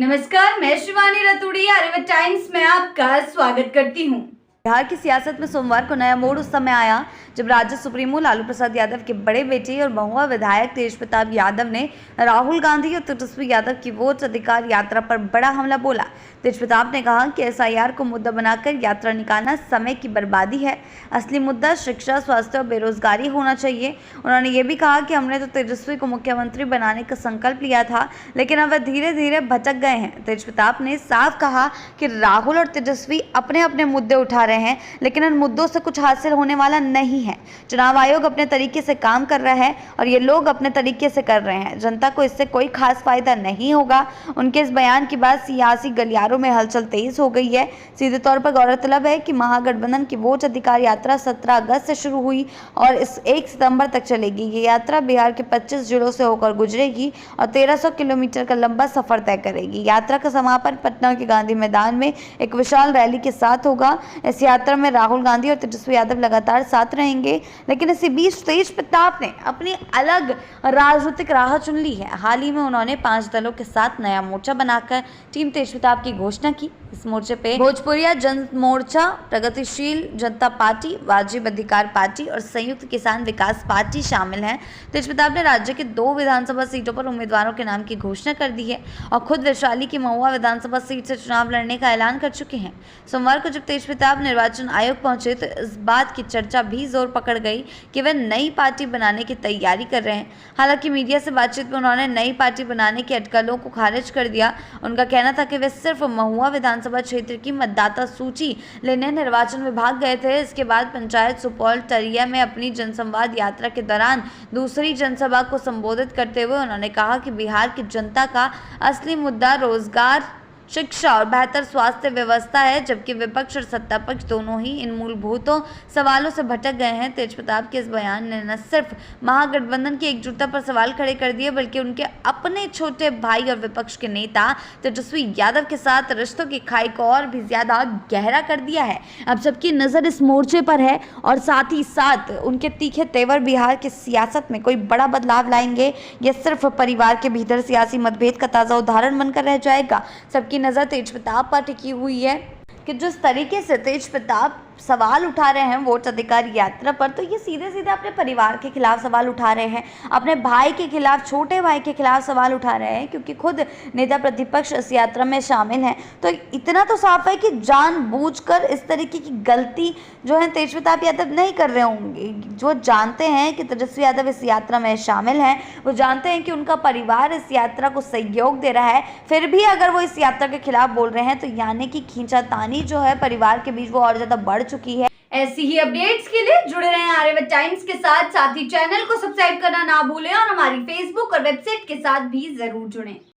नमस्कार, मैं शिवानी रतूड़ी आर्यभट्ट टाइम्स में आपका स्वागत करती हूँ। बिहार की सियासत में सोमवार को नया मोड़ उस समय आया जब राज्य सुप्रीमो लालू प्रसाद यादव के बड़े बेटे और महुआ विधायक तेजप्रताप यादव ने राहुल गांधी और तेजस्वी यादव की वोट अधिकार यात्रा पर बड़ा हमला बोला। तेजप्रताप ने कहा कि एसआईआर को मुद्दा बनाकर यात्रा निकालना समय की बर्बादी है। असली मुद्दा शिक्षा, स्वास्थ्य और बेरोजगारी होना चाहिए। उन्होंने ये भी कहा कि हमने तो तेजस्वी को मुख्यमंत्री बनाने का संकल्प लिया था, लेकिन अब वह धीरे धीरे भटक गए हैं। तेजप्रताप ने साफ कहा कि राहुल और तेजस्वी अपने अपने मुद्दे उठा रहे हैं, लेकिन इन मुद्दों से कुछ हासिल होने वाला नहीं है। चुनाव आयोग अपने तरीके से काम कर रहा है और ये लोग अपने तरीके से कर रहे हैं। जनता को इससे कोई खास फायदा नहीं होगा। उनके इस बयान के बाद सियासी गलियारों में हलचल तेज हो गई है। सीधे तौर पर गौरतलब है कि महागठबंधन की वोट अधिकार यात्रा 17 अगस्त से शुरू हुई और इस 1 सितंबर तक चलेगी। ये यात्रा बिहार के 25 जिलों से होकर गुजरेगी और 1300 किलोमीटर का लंबा सफर तय करेगी। यात्रा का समापन पटना के गांधी मैदान में एक विशाल रैली के साथ होगा। इस यात्रा में राहुल गांधी और तेजस्वी यादव लगातार साथ रहेंगे, लेकिन इसी बीच तेजप्रताप ने अपनी अलग राजनीतिक राह चुन ली है। हाल ही में उन्होंने 5 दलों के साथ नया मोर्चा बनाकर टीम तेजप्रताप की घोषणा की। इस मोर्चे पे भोजपुरिया जन मोर्चा, प्रगतिशील जनता पार्टी, वाजिब अधिकार पार्टी और संयुक्त किसान विकास पार्टी शामिल हैं। तेजप्रताप ने राज्य के 2 विधानसभा सीटों पर उम्मीदवारों के नाम की घोषणा कर दी है और खुद वैशाली की महुआ विधानसभा सीट से चुनाव लड़ने का ऐलान कर चुके हैं। सोमवार को जब तेजप्रताप निर्वाचन आयोग पहुंचे तो इस बात की चर्चा भी जोर पकड़ गई कि वे नई पार्टी बनाने की तैयारी कर रहे हैं। हालांकि मीडिया से बातचीत में उन्होंने नई पार्टी बनाने की अटकलों को खारिज कर दिया। उनका कहना था कि वे सिर्फ महुआ विधानसभा क्षेत्र की मतदाता सूची लेने निर्वाचन विभाग गए थे। इसके बाद पंचायत सुपौल टरिया में अपनी जनसंवाद यात्रा के दौरान दूसरी जनसभा को संबोधित करते हुए उन्होंने कहा कि बिहार की जनता का असली मुद्दा रोजगार, शिक्षा और बेहतर स्वास्थ्य व्यवस्था है, जबकि विपक्ष और सत्ता पक्ष दोनों ही इन मूलभूत सवालों से भटक गए हैं। तेजप्रताप के इस बयान ने न सिर्फ महागठबंधन की एकजुटता पर सवाल खड़े कर दिए, बल्कि उनके अपने छोटे भाई और विपक्ष के नेता तेजस्वी यादव के साथ रिश्तों की खाई को और भी ज्यादा गहरा कर दिया है। अब सबकी नजर इस मोर्चे पर है और साथ ही साथ उनके तीखे तेवर बिहार की सियासत में कोई बड़ा बदलाव लाएंगे या सिर्फ परिवार के भीतर सियासी मतभेद का ताजा उदाहरण बनकर रह जाएगा। सबकी नजर तेजप्रताप पर टिकी हुई है कि जिस तरीके से तेजप्रताप सवाल उठा रहे हैं वोट अधिकार यात्रा पर, तो ये सीधे सीधे अपने परिवार के खिलाफ सवाल उठा रहे हैं, अपने भाई के खिलाफ, छोटे भाई के खिलाफ सवाल उठा रहे हैं, क्योंकि खुद नेता प्रतिपक्ष इस यात्रा में शामिल हैं। तो इतना तो साफ है कि जानबूझकर इस तरीके की गलती जो है तेजप्रताप यादव नहीं कर रहे होंगे। जो जानते हैं कि तेजस्वी यादव इस यात्रा में शामिल हैं, वो जानते हैं कि उनका परिवार इस यात्रा को सहयोग दे रहा है, फिर भी अगर वो इस यात्रा के खिलाफ बोल रहे हैं तो यानी कि खींचातानी जो है परिवार के बीच वो और ज्यादा बढ़ चुकी है। ऐसी ही अपडेट्स के लिए जुड़े रहें आर्यभट्ट टाइम्स के साथ ही चैनल को सब्सक्राइब करना ना भूलें और हमारी फेसबुक और वेबसाइट के साथ भी जरूर जुड़ें।